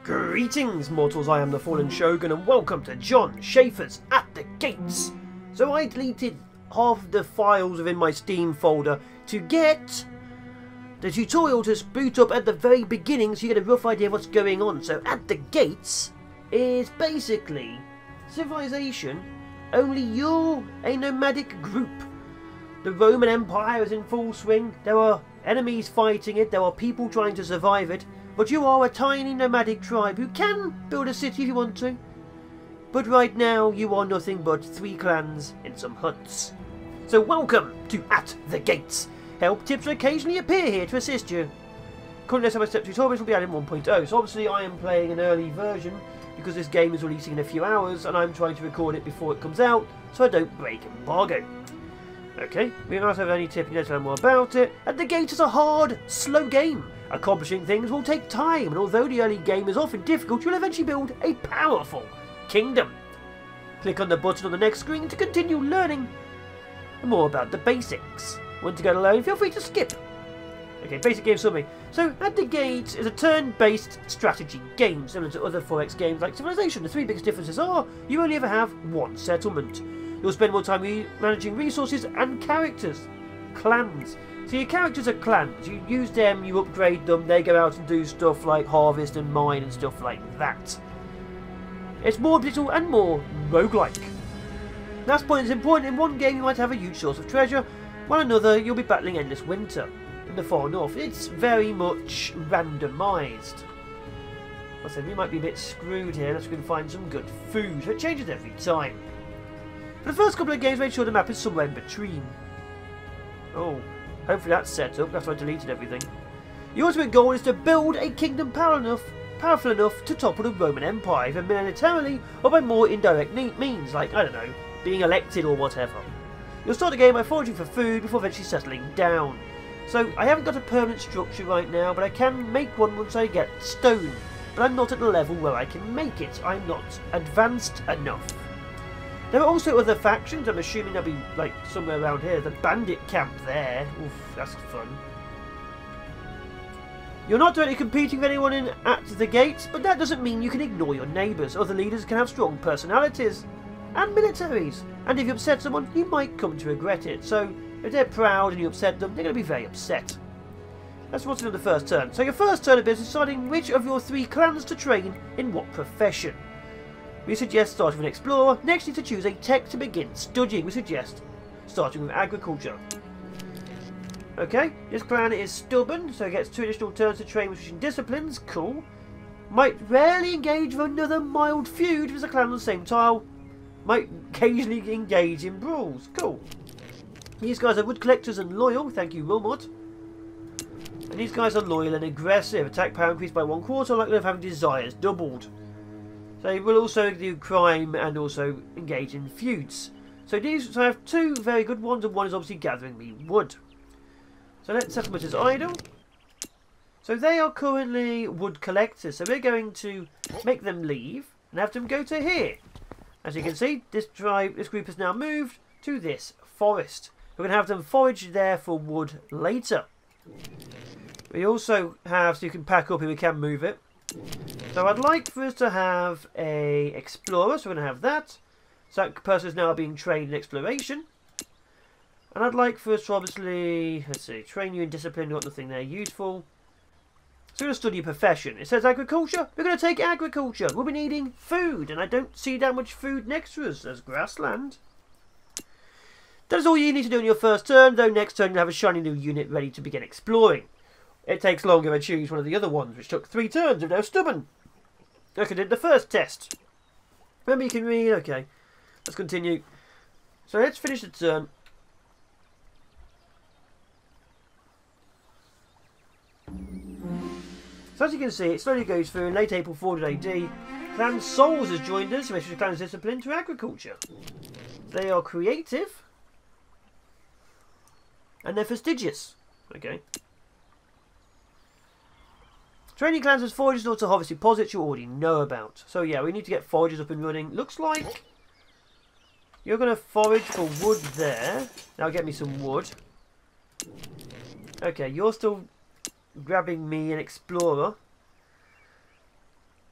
Greetings, mortals, I am the FallenShogun and welcome to Jon Shafer's At the Gates. So I deleted half of the files within my Steam folder to get the tutorial to boot up at the very beginning so you get a rough idea of what's going on. So At the Gates is basically civilization, only you're a nomadic group. The Roman Empire is in full swing, there are enemies fighting it, there are people trying to survive it. But you are a tiny nomadic tribe who can build a city if you want to. But right now you are nothing but 3 clans in some huts. So welcome to At the Gates. Help tips will occasionally appear here to assist you. Currently step-by-step tutorials will be added in 1.0. So obviously I am playing an early version because this game is releasing in a few hours and I'm trying to record it before it comes out so I don't break embargo. Okay, we don't have any tip you need to learn more about it. At the Gate is a hard, slow game. Accomplishing things will take time, and although the early game is often difficult, you'll eventually build a powerful kingdom. Click on the button on the next screen to continue learning more about the basics. Want to go alone? Feel free to skip. Okay, basic game summary. So, At the Gate is a turn-based strategy game, similar to other 4X games like Civilization. The 3 biggest differences are, you only ever have 1 settlement. You'll spend more time managing resources and characters. Clans. So your characters are clans. You use them, you upgrade them, they go out and do stuff like harvest and mine and stuff like that. It's more little and more roguelike. Last point is important. In one game you might have a huge source of treasure, while another you'll be battling endless winter. In the far north, it's very much randomised. I said we might be a bit screwed here unless we can find some good food. So it changes every time. For the first couple of games, make sure the map is somewhere in between. Oh, hopefully that's set up. That's why I deleted everything. Your ultimate goal is to build a kingdom powerful enough to topple the Roman Empire, either militarily or by more indirect means, like, I don't know, being elected or whatever. You'll start the game by foraging for food before eventually settling down. So, I haven't got a permanent structure right now, but I can make one once I get stone. But I'm not at the level where I can make it. I'm not advanced enough. There are also other factions. I'm assuming they'll be like somewhere around here. The bandit camp there. Oof, that's fun. You're not directly competing with anyone in At the Gates, but that doesn't mean you can ignore your neighbours. Other leaders can have strong personalities and militaries, and if you upset someone, you might come to regret it. So if they're proud and you upset them, they're going to be very upset. That's what's in the first turn. So your first turn of business is deciding which of your 3 clans to train in what profession. We suggest starting with an explorer. Next, you need to choose a tech to begin studying. We suggest starting with agriculture. Okay, this clan is stubborn, so it gets 2 additional turns to train with switching disciplines. Cool. Might rarely engage with another mild feud with a clan on the same tile. Might occasionally engage in brawls. Cool. These guys are wood collectors and loyal. Thank you, Wilmot. And these guys are loyal and aggressive. Attack power increased by 1/4. Likelihood of having desires doubled. They will also do crime and also engage in feuds. So I have 2 very good ones, and one is obviously gathering me wood. So let's settlement is idle. So they are currently wood collectors. So we're going to make them leave and have them go to here. As you can see, this group has now moved to this forest. We're going to have them forage there for wood later. We also have, so you can pack up if we can move it. So I'd like for us to have a explorer, so we're going to have that. So that person is now being trained in exploration. And I'd like for us to obviously, let's see, train you in discipline, got nothing there useful. So we're going to study a profession. It says agriculture, we're going to take agriculture. We'll be needing food, and I don't see that much food next to us. There's grassland. That is all you need to do in your first turn, though next turn you'll have a shiny new unit ready to begin exploring. It takes longer to choose one of the other ones, which took 3 turns if they were stubborn. Okay, did the first test. Remember you can read? Okay, let's continue. So let's finish the turn. So as you can see, it slowly goes through. In late April 400 AD, Clan Souls has joined us, who switches clan's discipline to agriculture. They are creative. And they're fastidious. Okay. Training clans as foragers and also harvest deposits you already know about. So yeah, we need to get foragers up and running. Looks like you're going to forage for wood there. Now get me some wood. Okay, you're still grabbing me an explorer.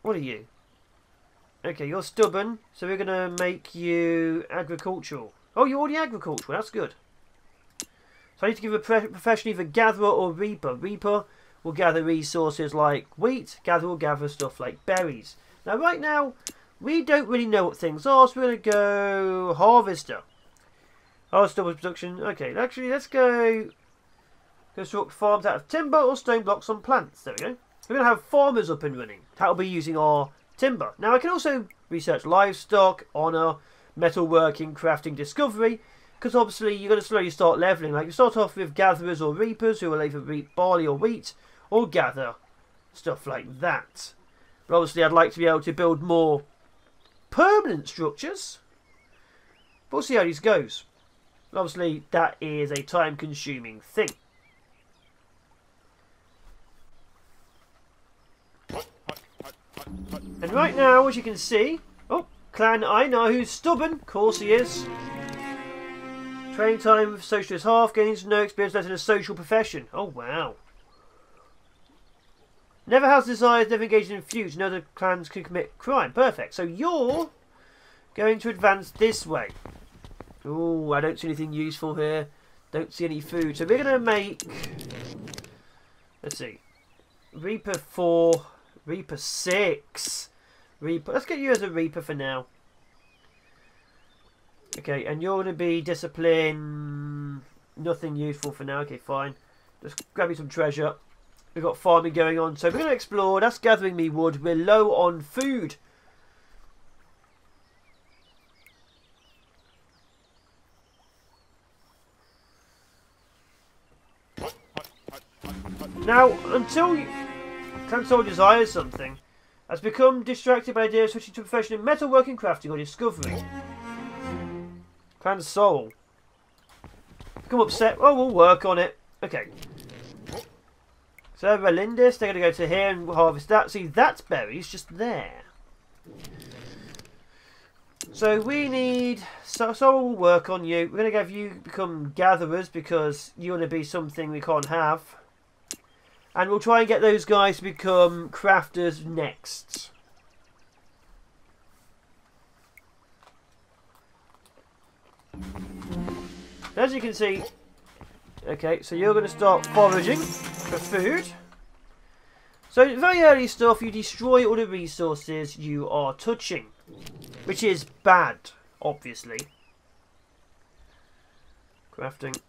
What are you? Okay, you're stubborn, so we're going to make you agricultural. Oh, you're already agricultural. That's good. So I need to give a profession either gatherer or reaper. Reaper will gather resources like wheat. Gatherer will gather stuff like berries. Now, right now, we don't really know what things are, so we're going to go harvester. Harvester with production. Okay, actually, let's go construct farms out of timber or stone blocks on plants. There we go. We're going to have farmers up and running. That'll be using our timber. Now, I can also research livestock, honour, metalworking, crafting, discovery, because obviously you're going to slowly start levelling. Like you start off with gatherers or reapers who will either reap barley or wheat, or gather stuff like that. But obviously I'd like to be able to build more permanent structures. But we'll see how this goes. And obviously that is a time-consuming thing. And right now, as you can see, oh, Clan Einar, who's stubborn, of course he is. Training time with socialist half, gains no experience less in a social profession. Oh, wow. Never has desires, never engaged in feuds. No other clans can commit crime. Perfect. So you're going to advance this way. Oh, I don't see anything useful here. Don't see any food. So we're going to make... Let's see. Reaper 4. Reaper 6. Reaper. Let's get you as a Reaper for now. Okay, and you're going to be discipline. Nothing useful for now. Okay, fine. Just grab me some treasure. We've got farming going on. So we're going to explore. That's gathering me wood. We're low on food. Now, until Clan Soul desires something, has become distracted by the idea of switching to a profession in metalworking, crafting, or discovery. Clan Soul. Become upset. Oh, we'll work on it. Okay. So, Relindis, they're going to go to here and harvest that. See, that's berries just there. So, we need... So we'll work on you. We're going to have you become gatherers because you're going to be something we can't have. And we'll try and get those guys to become crafters next. As you can see, okay, so you're going to start foraging for food. So very early stuff, you destroy all the resources you are touching, which is bad, obviously. Crafting.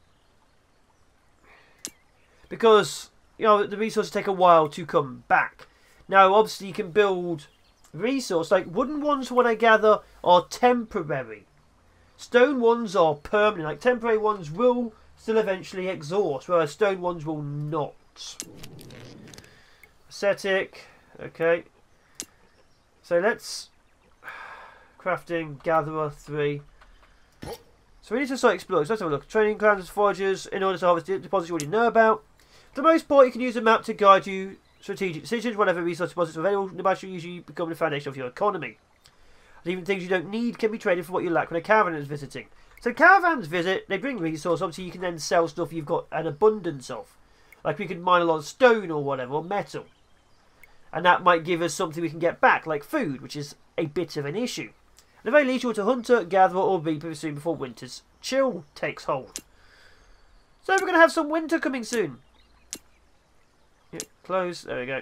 Because, you know, the resources take a while to come back. Now, obviously, you can build resources. Like, wooden ones, when I gather, are temporary. Stone ones are permanent. Like, temporary ones will still eventually exhaust, whereas stone ones will not. Ascetic. Okay. So, let's... Crafting, gatherer, 3. So, we need to start exploring. So, let's have a look. Training clans as foragers in order to harvest deposits you already know about. For the most part, you can use a map to guide you strategic decisions. Whatever resource deposits are available, the map should usually become the foundation of your economy. And even things you don't need can be traded for what you lack when a caravan is visiting. So caravans visit, they bring resources. Obviously, you can then sell stuff you've got an abundance of. Like we can mine a lot of stone or whatever, or metal. And that might give us something we can get back, like food, which is a bit of an issue. At the very least, you're to hunter, gatherer, or reaper soon before winter's chill takes hold. So we're going to have some winter coming soon. Yep, close. There we go.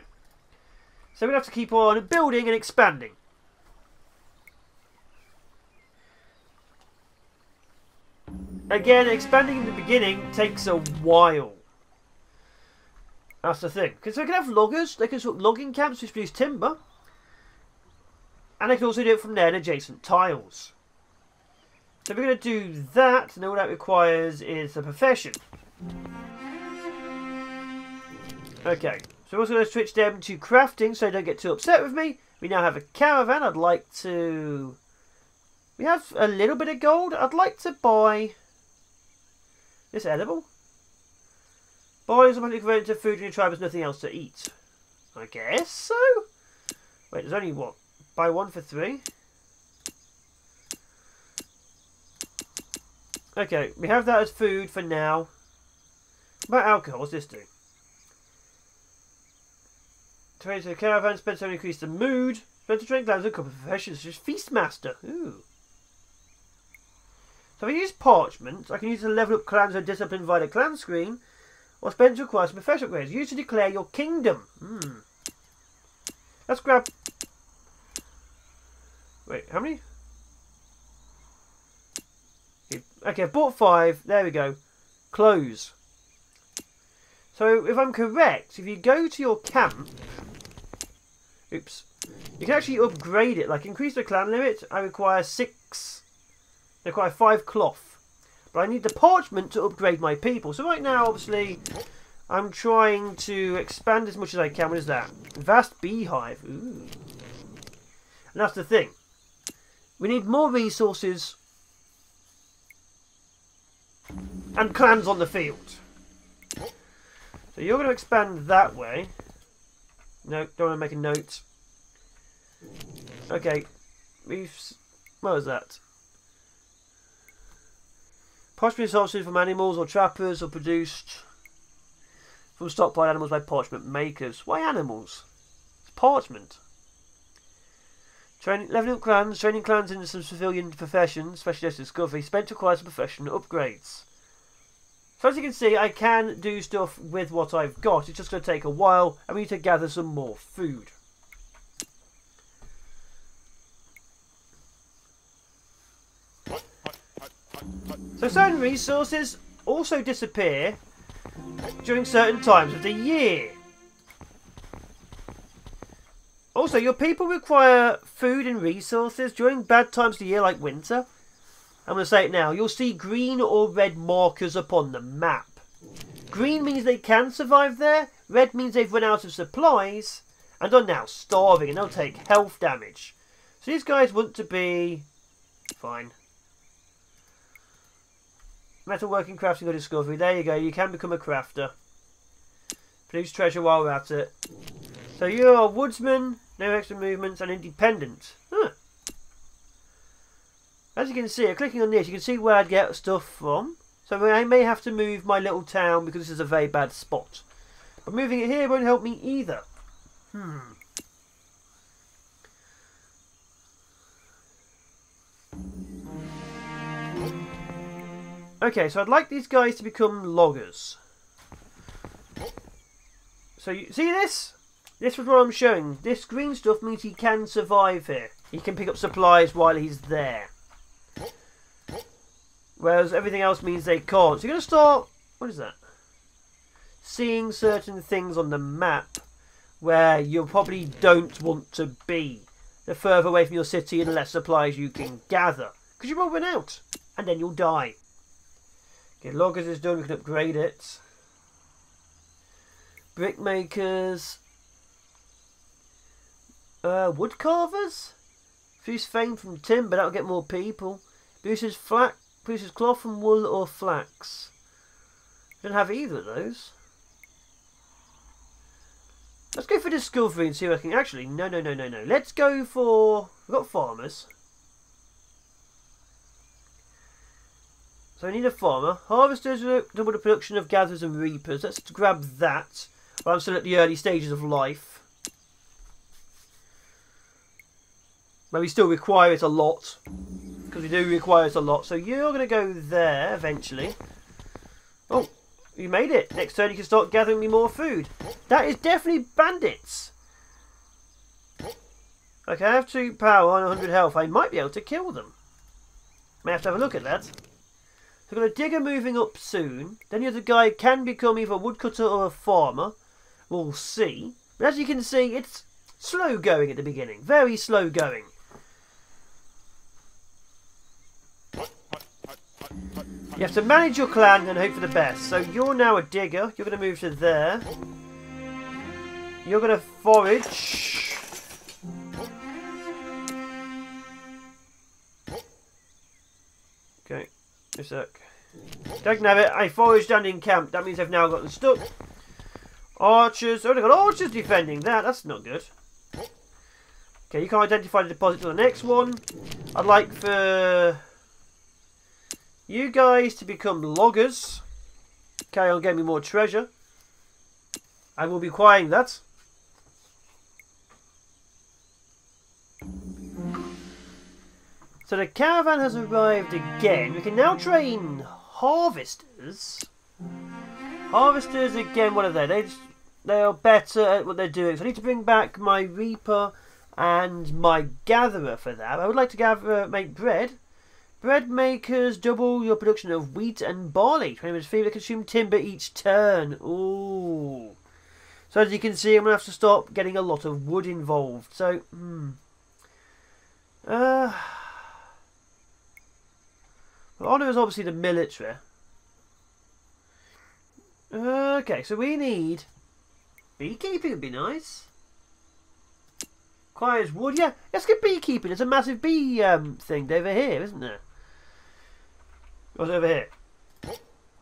So we're going to have to keep on building and expanding. Again, expanding in the beginning takes a while. That's the thing. Because they can have loggers. They can sort of logging camps which produce timber. And they can also do it from there in adjacent tiles. So we're going to do that. And all that requires is a profession. Okay, so we're also going to switch them to crafting so they don't get too upset with me. We now have a caravan. I'd like to... We have a little bit of gold. I'd like to buy... This edible? Buy is automatically converted to food when your tribe has nothing else to eat. I guess so? Wait, there's only what? Buy 1 for 3? Okay, we have that as food for now. What about alcohol? What's this do? Trade to the caravan, spend to increase the mood. Spend to train clans and couple of professions, just Feastmaster. Ooh. So if I use parchment, I can use to level up clans and discipline via the clan screen, or spend to acquire some professional upgrades. Use to declare your kingdom. Let's grab... Wait, how many? Okay, I've bought 5. There we go. Close. So if I'm correct, if you go to your camp... Oops. You can actually upgrade it. Like, increase the clan limit. I require 6... I require 5 cloth. But I need the parchment to upgrade my people. So right now, obviously, I'm trying to expand as much as I can. What is that? Vast beehive. Ooh. And that's the thing. We need more resources and clans on the field. So you're going to expand that way. No, don't want to make a note. Okay. What was that? Parchment resources from animals or trappers are produced from stockpiled animals by parchment makers. Why animals? It's parchment. Leveling up clans, training clans into some civilian professions, specialist discovery, spent to acquire some professional upgrades. So as you can see, I can do stuff with what I've got. It's just going to take a while, and we need to gather some more food. So certain resources also disappear during certain times of the year. Also, your people require food and resources during bad times of the year like winter. I'm going to say it now. You'll see green or red markers upon the map. Green means they can survive there. Red means they've run out of supplies and are now starving and they'll take health damage. So these guys want to be... Fine. Metalworking, crafting or discovery. There you go. You can become a crafter. Produce treasure while we're at it. So you're a woodsman, no extra movements, and independent. Huh. As you can see, clicking on this, you can see where I'd get stuff from. So I may have to move my little town because this is a very bad spot. But moving it here won't help me either. Okay, so I'd like these guys to become loggers. So you see this? This was what I'm showing. This green stuff means he can survive here. He can pick up supplies while he's there. Whereas everything else means they can't. So you're going to start... What is that? Seeing certain things on the map where you probably don't want to be. The further away from your city and the less supplies you can gather. Because you will run out. And then you'll die. Okay, loggers is done. We can upgrade it. Brickmakers... wood carvers? Produce fame from timber, that'll get more people. Produces cloth from wool or flax. Don't have either of those. Let's go for discovery and see what I can... Actually, no. Let's go for... We've got farmers. So I need a farmer. Harvesters double the production of gatherers and reapers. Let's grab that. Well, I'm still at the early stages of life. But we still require it a lot. Because we do require it a lot. So you're going to go there eventually. Oh, you made it. Next turn you can start gathering me more food. That is definitely bandits. Okay, I have 2 power and 100 health. I might be able to kill them. May have to have a look at that. So we've got a digger moving up soon. Then the other guy can become either a woodcutter or a farmer. We'll see. But as you can see, it's slow going at the beginning. Very slow going. You have to manage your clan and hope for the best. So you're now a digger. You're going to move to there. You're going to forage. Okay. A sec. Dagnabbit, I foraged and encamped. That means I've now gotten stuck. Archers. Oh, they've got archers defending that. That's not good. Okay, you can identify the deposit to the next one. I'd like for... you guys to become loggers. Carry on getting me more treasure. I will be acquiring that. So the caravan has arrived again. We can now train harvesters. Harvesters, again, what are they? They are better at what they're doing. So I need to bring back my reaper and my gatherer for that. I would like to make bread. Bread makers double your production of wheat and barley. 20 minutes free, they consume timber each turn. Ooh. So as you can see, I'm going to have to stop getting a lot of wood involved. So, well, honour is obviously the military. Okay, so we need beekeeping. Would be nice. Requires wood. Yeah, let's get beekeeping. There's a massive bee thing over here, isn't there? What's over here? Well,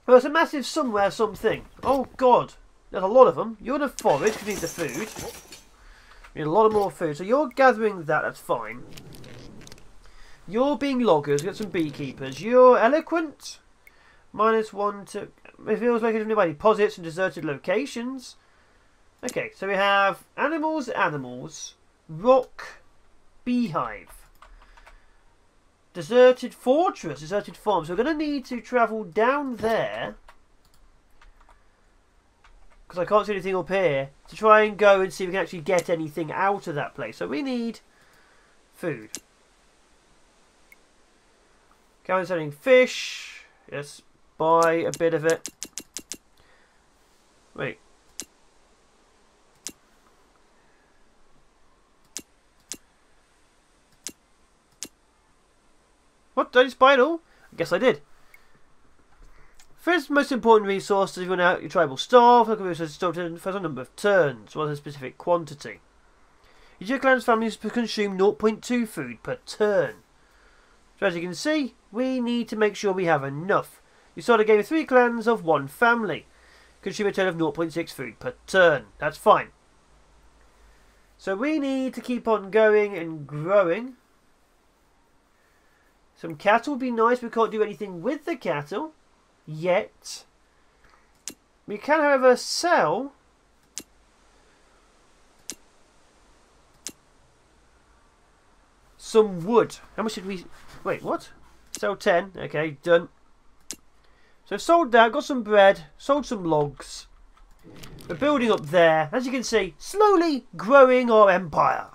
there's a massive somewhere something. Oh God, there's a lot of them. You're the forage because you need the food. We need a lot of more food. So you're gathering that. That's fine. You're being loggers. We've got some beekeepers. You're eloquent. -1 to. It feels like it's nearby deposits and deserted locations. Okay, so we have animals, rock, beehive, deserted fortress, deserted farm. So we're going to need to travel down there, because I can't see anything up here, to try and go and see if we can actually get anything out of that place. So we need food. Carrying selling fish. Yes, buy a bit of it. Wait. What? Did I just buy it all? I guess I did. First most important resource is run out your tribal staff. Look at this for a number of turns, rather than a specific quantity. Each clan's families consume 0.2 food per turn. So as you can see, we need to make sure we have enough. You start a game of 3 clans of 1 family. Consume a total of 0.6 food per turn. That's fine. So we need to keep on going and growing. Some cattle would be nice. We can't do anything with the cattle yet. We can, however, sell some wood. How much did we... Wait, what? Sell 10. Okay, done. So I've sold that, got some bread, sold some logs. We're building up there. As you can see, slowly growing our empire.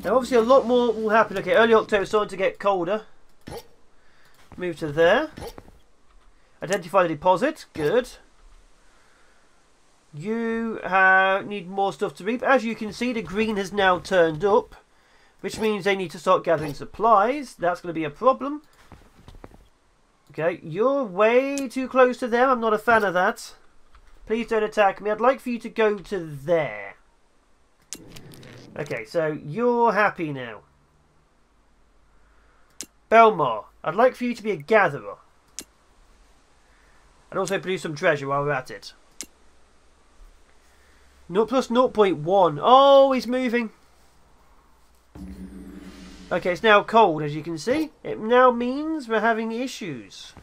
Now obviously a lot more will happen. Okay, early October is starting to get colder. Move to there. Identify the deposit. Good. You need more stuff to reap. As you can see, the green has now turned up, which means they need to start gathering supplies. That's going to be a problem. Okay, you're way too close to them. I'm not a fan of that. Please don't attack me. I'd like for you to go to there. Okay, so you're happy now. Belmar, I'd like for you to be a gatherer. And also produce some treasure while we're at it. Plus 0.1. Oh, he's moving. Okay, it's now cold, as you can see. It now means we're having issues.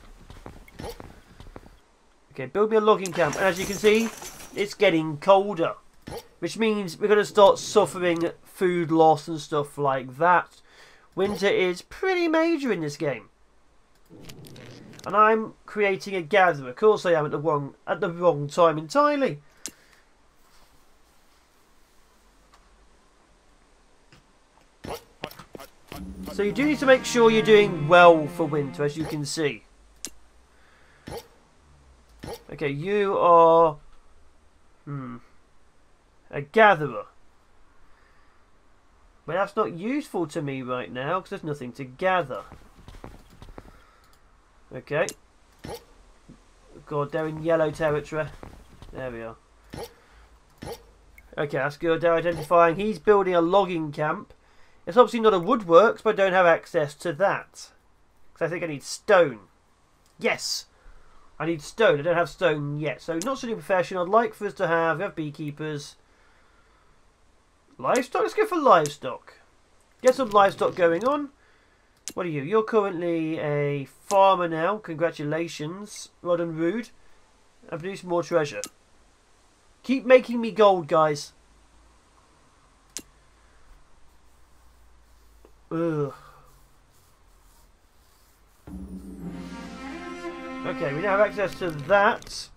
Okay, build me a logging camp. And as you can see, it's getting colder. Which means we're going to start suffering food loss and stuff like that. Winter is pretty major in this game. And I'm creating a gatherer. Of course I am at the wrong time entirely. So you do need to make sure you're doing well for winter, as you can see. Okay, you are... a gatherer. But that's not useful to me right now, because there's nothing to gather. Okay. God, they're in yellow territory. There we are. Okay, that's good. They're identifying. He's building a logging camp. It's obviously not a woodworks, but I don't have access to that. Because I think I need stone. Yes! I need stone. I don't have stone yet. So, not studying profession. I'd like for us to have... We have beekeepers. Livestock? Let's go for livestock. Get some livestock going on. What are you? You're currently a farmer now. Congratulations. Rod and Rude. And produce more treasure. Keep making me gold, guys. Ugh. Okay, we now have access to that.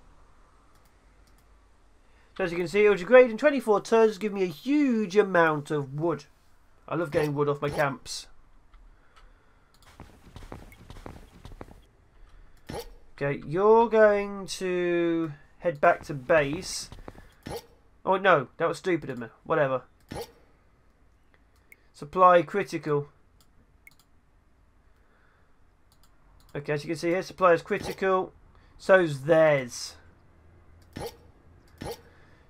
So as you can see, it was great in 24 turns, give me a huge amount of wood. I love getting wood off my camps. Okay, you're going to head back to base. Oh no, that was stupid of me. Whatever. Supply critical. Okay, as you can see here, supply is critical. So's theirs.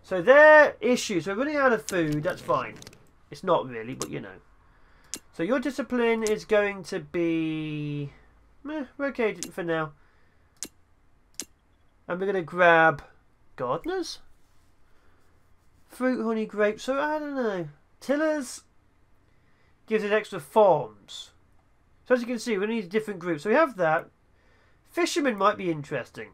So their issue. So we're running out of food. That's fine. It's not really, but you know. So your discipline is going to be... we're okay for now. And we're going to grab gardeners? Fruit, honey, grapes. So I don't know. Tillers gives it extra farms. So as you can see, we need different groups. So we have that. Fishermen might be interesting.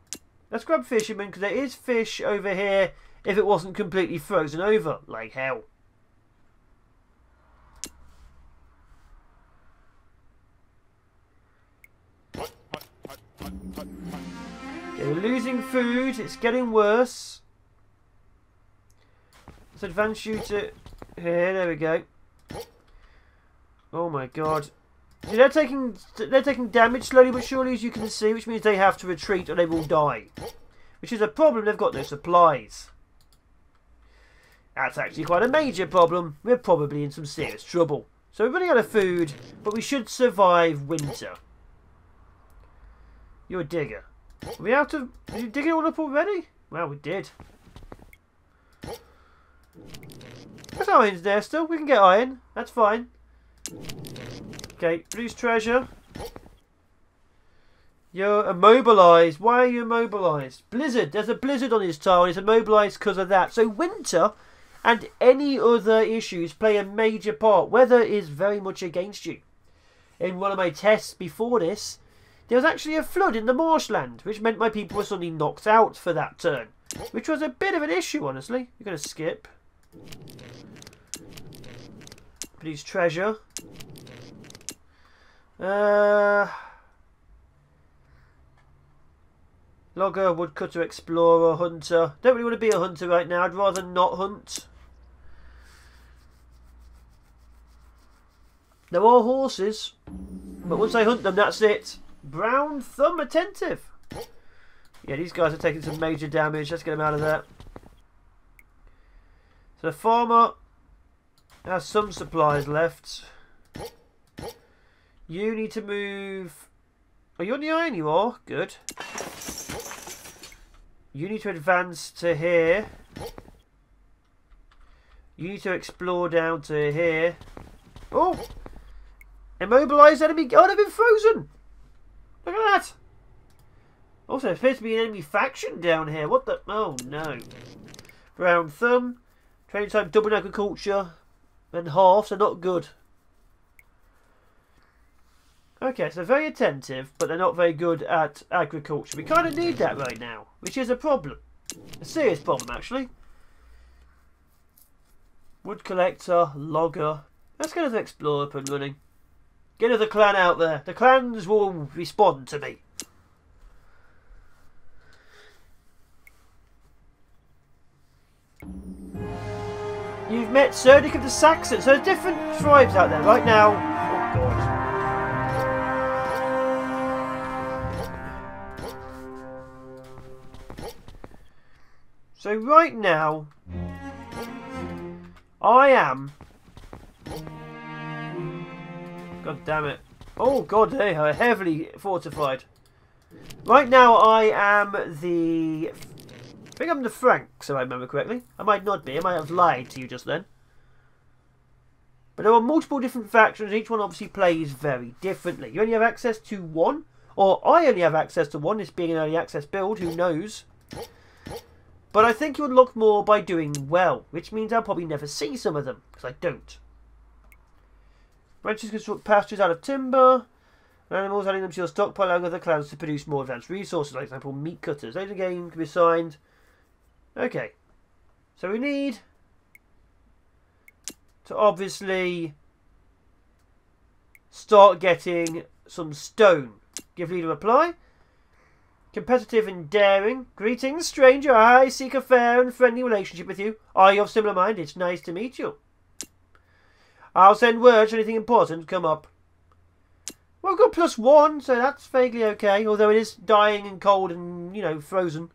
Let's grab fishermen because there is fish over here if it wasn't completely frozen over. Like hell. Okay, we're losing food. It's getting worse. Let's advance you to here. There we go. Oh my god. See, they're taking damage slowly but surely, as you can see, which means they have to retreat or they will die. Which is a problem. They've got no supplies. That's actually quite a major problem. We're probably in some serious trouble. So we're running out of food, but we should survive winter. You're a digger. Are we out of... Did you dig it all up already? Well, we did. There's iron's there still. We can get iron. That's fine. Okay, produce treasure. You're immobilised. Why are you immobilised? Blizzard. There's a blizzard on his tile. He's immobilised because of that. So winter and any other issues play a major part. Weather is very much against you. In one of my tests before this, there was actually a flood in the marshland, which meant my people were suddenly knocked out for that turn. Which was a bit of an issue, honestly. You're going to skip. Produce treasure. Logger, woodcutter, explorer, hunter. Don't really want to be a hunter right now. I'd rather not hunt. There are horses, but once I hunt them, that's it. Brown thumb attentive. Yeah, these guys are taking some major damage. Let's get them out of there. So the farmer has some supplies left. You need to move... Are you on the iron? You are. Good. You need to advance to here. You need to explore down to here. Oh! Immobilized enemy. Oh, they've been frozen! Look at that! Also, there appears to be an enemy faction down here. What the... Oh, no. Brown thumb. Training time, double in agriculture. And half, so not good. Okay, so very attentive, but they're not very good at agriculture. We kind of need that right now, which is a problem. A serious problem, actually. Wood collector, logger. Let's get another explorer up and running. Get another clan out there. The clans will respond to me. You've met Cerdic of the Saxons. So there's different tribes out there right now. Oh, God. So right now, I am... God damn it. Oh god, they are heavily fortified. Right now I am the... I think I'm the Franks, if I remember correctly. I might not be, I might have lied to you just then. But there are multiple different factions, each one obviously plays very differently. You only have access to one, or I only have access to one, this being an early access build, who knows. But I think you unlock more by doing well, which means I'll probably never see some of them, because I don't. Ranchers construct pastures out of timber, and animals adding them to your stockpile, allowing other clans to produce more advanced resources, like example meat cutters. Later game can be assigned. Okay, so we need to obviously start getting some stone. Give leader reply. Competitive and daring. Greetings, stranger. I seek a fair and friendly relationship with you. Are you of similar mind? It's nice to meet you. I'll send word should anything important come up. Well, I've got +1, so that's vaguely okay. Although it is dying and cold and, you know, frozen.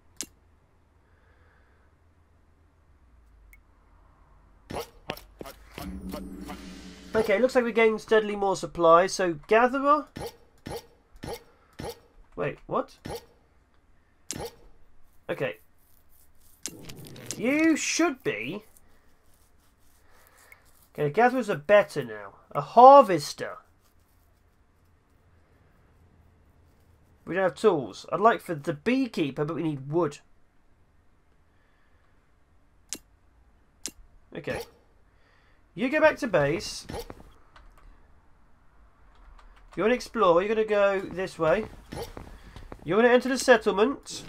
Okay, looks like we're getting steadily more supplies. So, gatherer. Wait, what? Okay. You should be. Okay, gatherers are better now. A harvester. We don't have tools. I'd like for the beekeeper, but we need wood. Okay. You go back to base. You want to explore. You're going to go this way. You're going to enter the settlement.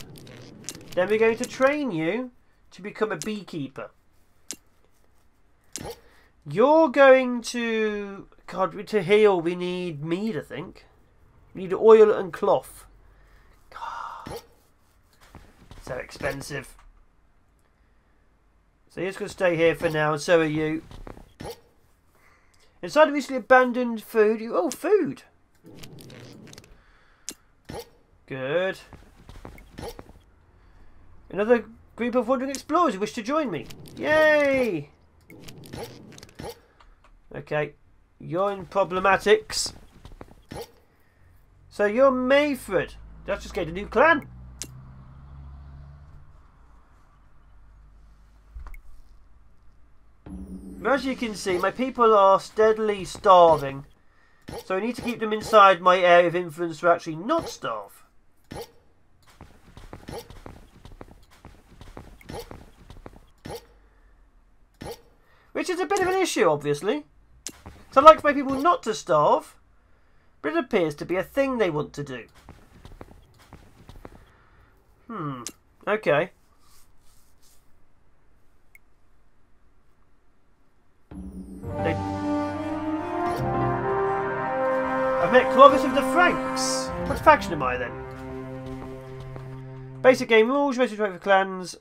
Then we're going to train you to become a beekeeper. You're going to... God, to heal we need mead, I think. We need oil and cloth. God. So expensive. So you're just going to stay here for now, and so are you. Inside of recently abandoned food... Oh, food! Good. Another group of wandering explorers who wish to join me. Yay! Okay. You're in problematics. So you're Mayford. Let's just get a new clan. As you can see, my people are steadily starving. So I need to keep them inside my area of influence to actually not starve. Which is a bit of an issue, obviously. So I'd like for my people not to starve, but it appears to be a thing they want to do. Okay. I've met Clovis of the Franks. What faction am I then? Basic game rules, basic for clans.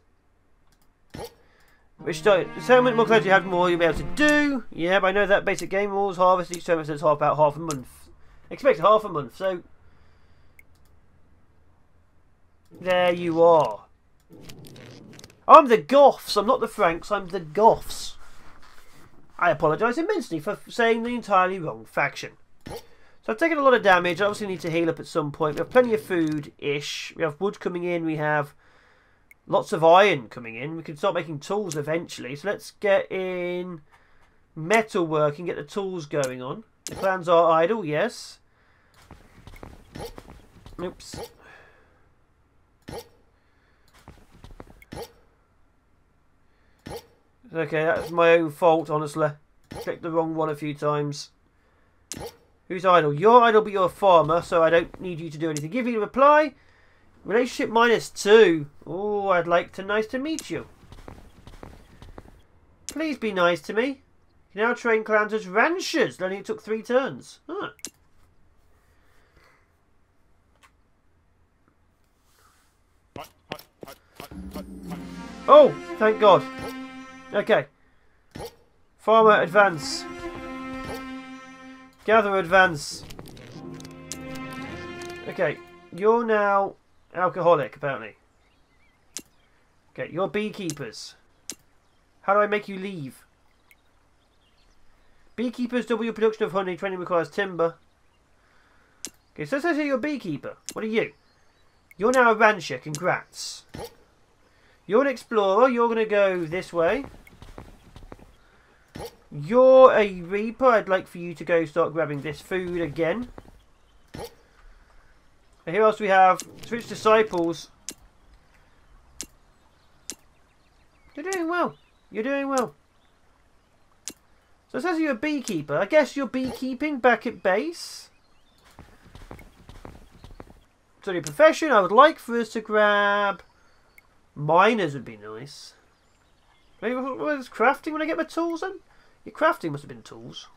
Which the settlement more clans you have, more you'll be able to do. Yeah, but I know that basic game rules. Harvest each settlement says about half a month. Expect half a month, so there you are. I'm the Goths. I'm not the Franks. I'm the Goths. I apologise immensely for saying the entirely wrong faction. So I've taken a lot of damage. I obviously need to heal up at some point. We have plenty of food-ish. We have wood coming in. We have lots of iron coming in. We can start making tools eventually. So let's get in metalwork and get the tools going on. The clans are idle, yes. Oops. Okay, that's my own fault, honestly. Clicked the wrong one a few times. Who's idle? You're idle, but you're a farmer, so I don't need you to do anything. Give you a reply. Relationship -2. Oh, I'd like to nice to meet you. Please be nice to me. You now train clans as ranchers. Only it took 3 turns. Huh. Oh, thank God. Okay. Farmer, advance. Gather, advance. Okay, you're now alcoholic, apparently. Okay, you're beekeepers. How do I make you leave? Beekeepers double your production of honey. Training requires timber. Okay, so it says here you're a beekeeper. What are you? You're now a rancher. Congrats. You're an explorer. You're going to go this way. You're a reaper. I'd like for you to go start grabbing this food again. And here else we have switch disciples. You're doing well. You're doing well. So it says you're a beekeeper. I guess you're beekeeping back at base. So your profession, I would like for us to grab miners would be nice. Maybe where's crafting when I get my tools then? Your crafting must have been tools.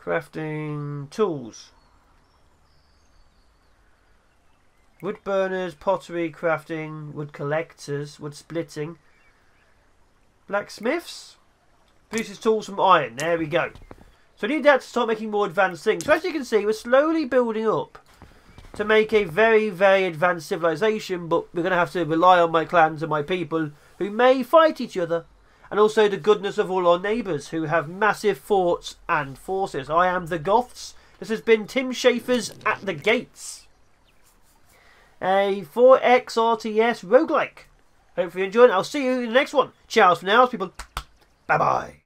Crafting tools. Wood burners, pottery, crafting, wood collectors, wood splitting. Blacksmiths. Produces tools from iron. There we go. So we need that to start making more advanced things. So as you can see, we're slowly building up to make a very, very advanced civilization, but we're going to have to rely on my clans and my people who may fight each other, and also the goodness of all our neighbours who have massive forts and forces. I am the Goths. This has been Tim Shafer's At the Gates, a 4X RTS roguelike. Hopefully you enjoyed it. I'll see you in the next one. Ciao for now, people. Bye bye.